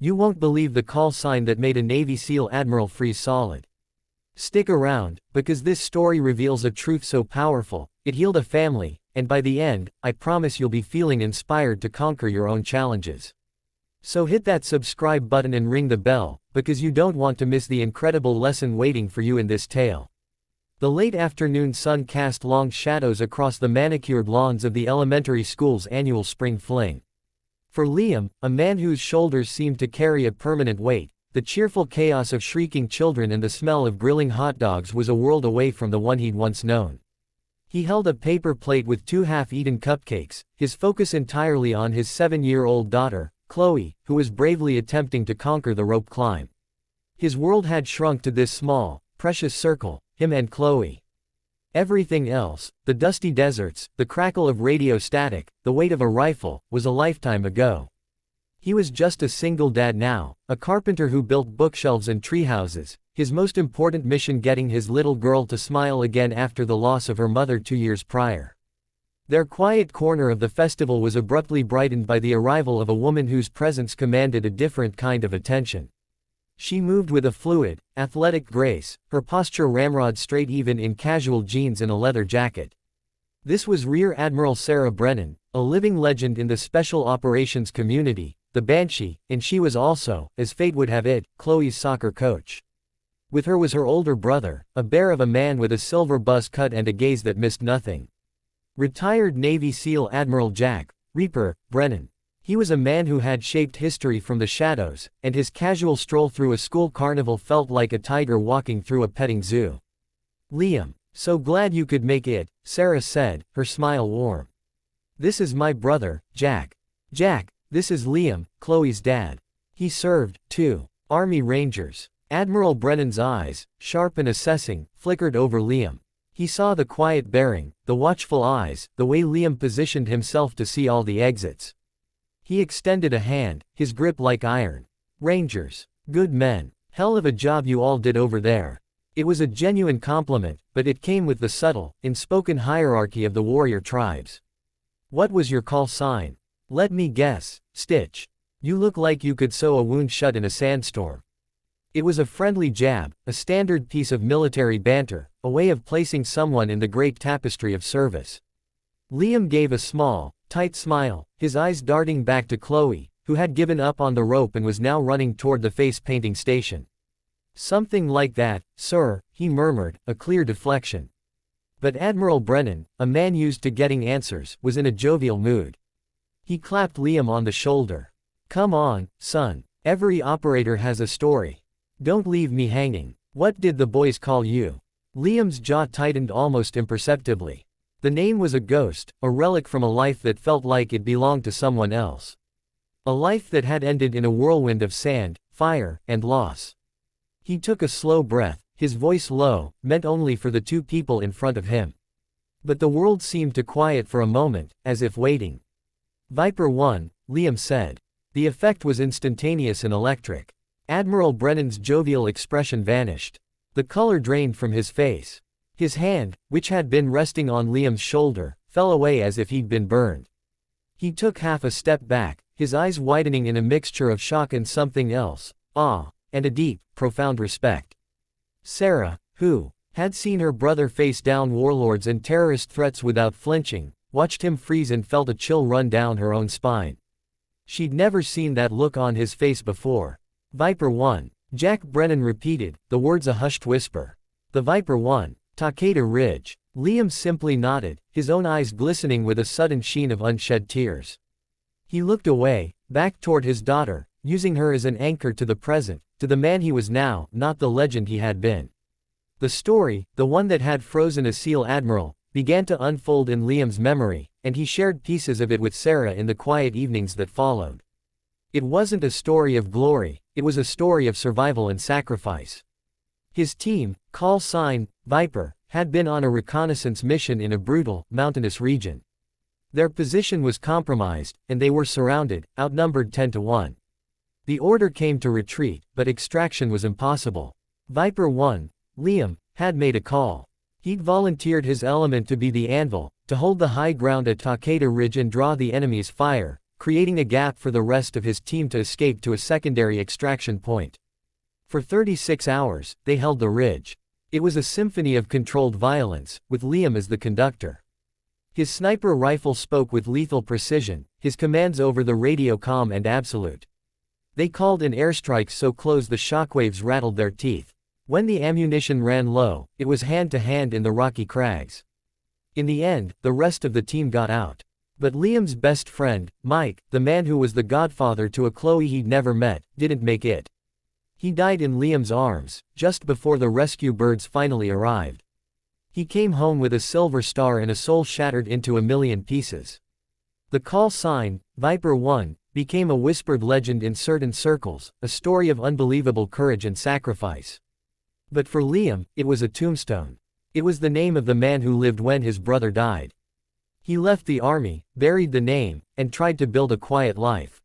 You won't believe the call sign that made a Navy SEAL Admiral freeze solid. Stick around, because this story reveals a truth so powerful, it healed a family, and by the end, I promise you'll be feeling inspired to conquer your own challenges. So hit that subscribe button and ring the bell, because you don't want to miss the incredible lesson waiting for you in this tale. The late afternoon sun cast long shadows across the manicured lawns of the elementary school's annual spring fling. For Liam, a man whose shoulders seemed to carry a permanent weight, the cheerful chaos of shrieking children and the smell of grilling hot dogs was a world away from the one he'd once known. He held a paper plate with 2 half-eaten cupcakes, his focus entirely on his 7-year-old daughter, Chloe, who was bravely attempting to conquer the rope climb. His world had shrunk to this small, precious circle, him and Chloe. Everything else, the dusty deserts, the crackle of radio static, the weight of a rifle, was a lifetime ago. He was just a single dad now, a carpenter who built bookshelves and treehouses, his most important mission getting his little girl to smile again after the loss of her mother 2 years prior. Their quiet corner of the festival was abruptly brightened by the arrival of a woman whose presence commanded a different kind of attention. She moved with a fluid, athletic grace, her posture ramrod straight even in casual jeans and a leather jacket. This was Rear Admiral Sarah Brennan, a living legend in the special operations community, the Banshee, and she was also, as fate would have it, Chloe's soccer coach. With her was her older brother, a bear of a man with a silver buzz cut and a gaze that missed nothing. Retired Navy SEAL Admiral Jack Reaper Brennan. He was a man who had shaped history from the shadows, and his casual stroll through a school carnival felt like a tiger walking through a petting zoo. Liam, so glad you could make it, Sarah said, her smile warm. This is my brother, Jack. Jack, this is Liam, Chloe's dad. He served, too. Army Rangers. Admiral Brennan's eyes, sharp and assessing, flickered over Liam. He saw the quiet bearing, the watchful eyes, the way Liam positioned himself to see all the exits. He extended a hand, his grip like iron. Rangers. Good men. Hell of a job you all did over there. It was a genuine compliment, but it came with the subtle, unspoken hierarchy of the warrior tribes. What was your call sign? Let me guess, Stitch. You look like you could sew a wound shut in a sandstorm. It was a friendly jab, a standard piece of military banter, a way of placing someone in the great tapestry of service. Liam gave a small, tight smile, his eyes darting back to Chloe, who had given up on the rope and was now running toward the face-painting station. Something like that, sir, he murmured, a clear deflection. But Admiral Brennan, a man used to getting answers, was in a jovial mood. He clapped Liam on the shoulder. Come on, son. Every operator has a story. Don't leave me hanging. What did the boys call you? Liam's jaw tightened almost imperceptibly. The name was a ghost, a relic from a life that felt like it belonged to someone else. A life that had ended in a whirlwind of sand, fire, and loss. He took a slow breath, his voice low, meant only for the 2 people in front of him. But the world seemed to quiet for a moment, as if waiting. Viper 1, Liam said. The effect was instantaneous and electric. Admiral Brennan's jovial expression vanished. The color drained from his face. His hand, which had been resting on Liam's shoulder, fell away as if he'd been burned. He took half a step back, his eyes widening in a mixture of shock and something else, awe, and a deep, profound respect. Sarah, who had seen her brother face down warlords and terrorist threats without flinching, watched him freeze and felt a chill run down her own spine. She'd never seen that look on his face before. Viper 1, Jack Brennan repeated, the words a hushed whisper. The Viper 1, Takeda Ridge. Liam simply nodded, his own eyes glistening with a sudden sheen of unshed tears. He looked away, back toward his daughter, using her as an anchor to the present, to the man he was now, not the legend he had been. The story, the one that had frozen a SEAL Admiral, began to unfold in Liam's memory, and he shared pieces of it with Sarah in the quiet evenings that followed. It wasn't a story of glory, it was a story of survival and sacrifice. His team, call sign, Viper, had been on a reconnaissance mission in a brutal, mountainous region. Their position was compromised, and they were surrounded, outnumbered 10 to 1. The order came to retreat, but extraction was impossible. Viper 1, Liam, had made a call. He'd volunteered his element to be the anvil, to hold the high ground at Takeda Ridge and draw the enemy's fire, creating a gap for the rest of his team to escape to a secondary extraction point. For 36 hours, they held the ridge. It was a symphony of controlled violence, with Liam as the conductor. His sniper rifle spoke with lethal precision, his commands over the radio calm and absolute. They called in airstrikes so close the shockwaves rattled their teeth. When the ammunition ran low, it was hand-to-hand in the rocky crags. In the end, the rest of the team got out. But Liam's best friend, Mike, the man who was the godfather to a Chloe he'd never met, didn't make it. He died in Liam's arms, just before the rescue birds finally arrived. He came home with a silver star and a soul shattered into a million pieces. The call sign, Viper 1, became a whispered legend in certain circles, a story of unbelievable courage and sacrifice. But for Liam, it was a tombstone. It was the name of the man who lived when his brother died. He left the army, buried the name, and tried to build a quiet life.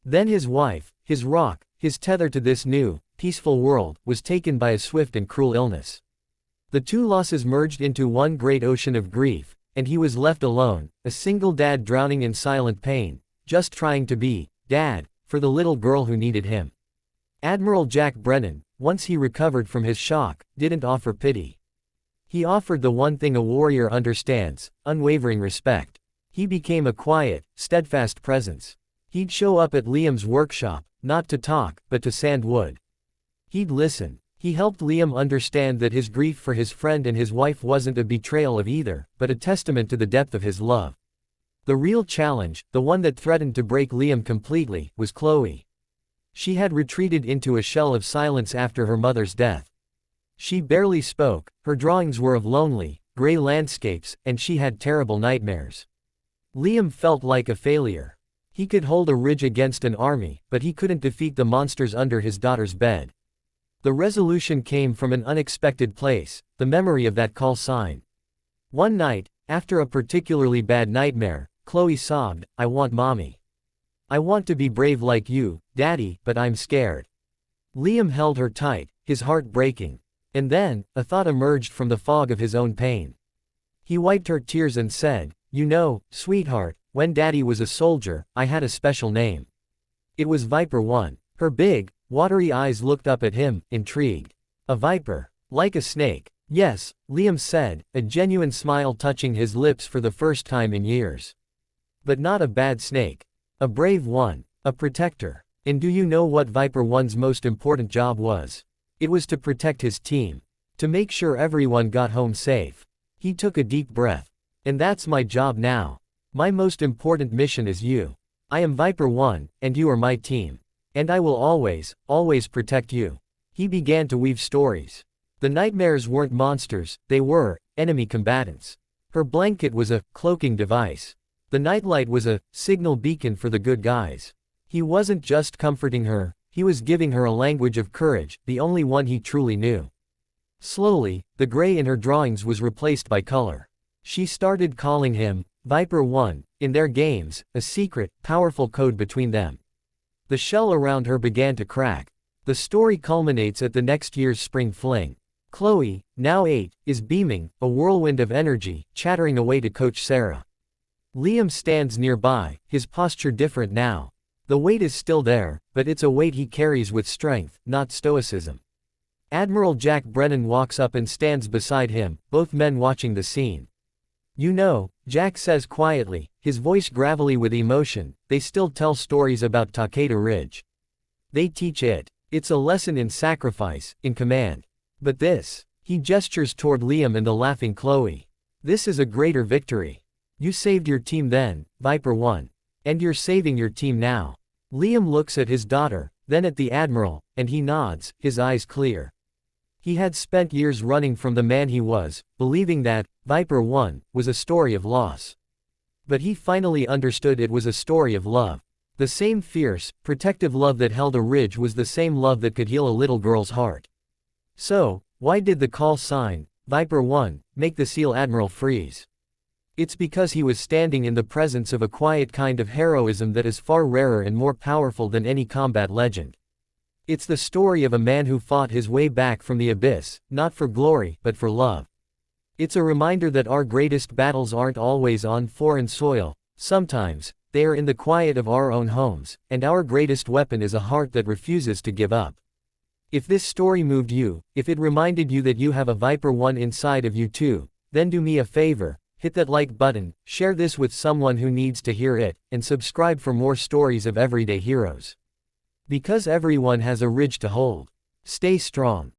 Then his wife, his rock, his tether to this new, peaceful world, was taken by a swift and cruel illness. The two losses merged into one great ocean of grief, and he was left alone, a single dad drowning in silent pain, just trying to be dad for the little girl who needed him. Admiral Jack Brennan, once he recovered from his shock, didn't offer pity. He offered the one thing a warrior understands, unwavering respect. He became a quiet, steadfast presence. He'd show up at Liam's workshop, not to talk, but to sand wood. He'd listen. He helped Liam understand that his grief for his friend and his wife wasn't a betrayal of either, but a testament to the depth of his love. The real challenge, the one that threatened to break Liam completely, was Chloe. She had retreated into a shell of silence after her mother's death. She barely spoke, her drawings were of lonely, gray landscapes, and she had terrible nightmares. Liam felt like a failure. He could hold a ridge against an army, but he couldn't defeat the monsters under his daughter's bed. The resolution came from an unexpected place, the memory of that call sign. One night, after a particularly bad nightmare, Chloe sobbed, "I want mommy. I want to be brave like you, Daddy, but I'm scared." Liam held her tight, his heart breaking. And then, a thought emerged from the fog of his own pain. He wiped her tears and said, "You know, sweetheart, when Daddy was a soldier, I had a special name. It was Viper 1. Her big, watery eyes looked up at him, intrigued. "A viper. Like a snake?" "Yes," Liam said, a genuine smile touching his lips for the first time in years. "But not a bad snake. A brave one. A protector. And do you know what Viper 1's most important job was? It was to protect his team. To make sure everyone got home safe." He took a deep breath. "And that's my job now. My most important mission is you. I am Viper 1, and you are my team. And I will always, always protect you." He began to weave stories. The nightmares weren't monsters, they were enemy combatants. Her blanket was a cloaking device. The nightlight was a signal beacon for the good guys. He wasn't just comforting her, he was giving her a language of courage, the only one he truly knew. Slowly, the gray in her drawings was replaced by color. She started calling him Viper 1, in their games, a secret, powerful code between them. The shell around her began to crack. The story culminates at the next year's spring fling. Chloe, now 8, is beaming, a whirlwind of energy, chattering away to Coach Sarah. Liam stands nearby, his posture different now. The weight is still there, but it's a weight he carries with strength, not stoicism. Admiral Jack Brennan walks up and stands beside him, both men watching the scene. "You know," Jack says quietly, his voice gravelly with emotion, "they still tell stories about Takeda Ridge. They teach it. It's a lesson in sacrifice, in command. But this," he gestures toward Liam and the laughing Chloe. "This is a greater victory. You saved your team then, Viper 1. And you're saving your team now." Liam looks at his daughter, then at the Admiral, and he nods, his eyes clear. He had spent years running from the man he was, believing that Viper 1 was a story of loss. But he finally understood it was a story of love. The same fierce, protective love that held a ridge was the same love that could heal a little girl's heart. So, why did the call sign, Viper 1, make the SEAL Admiral freeze? It's because he was standing in the presence of a quiet kind of heroism that is far rarer and more powerful than any combat legend. It's the story of a man who fought his way back from the abyss, not for glory, but for love. It's a reminder that our greatest battles aren't always on foreign soil. Sometimes, They are in the quiet of our own homes, and our greatest weapon is a heart that refuses to give up. If this story moved you, if it reminded you that you have a Viper One inside of you too, then do me a favor, hit that like button, share this with someone who needs to hear it, and subscribe for more stories of everyday heroes. Because everyone has a ridge to hold. Stay strong.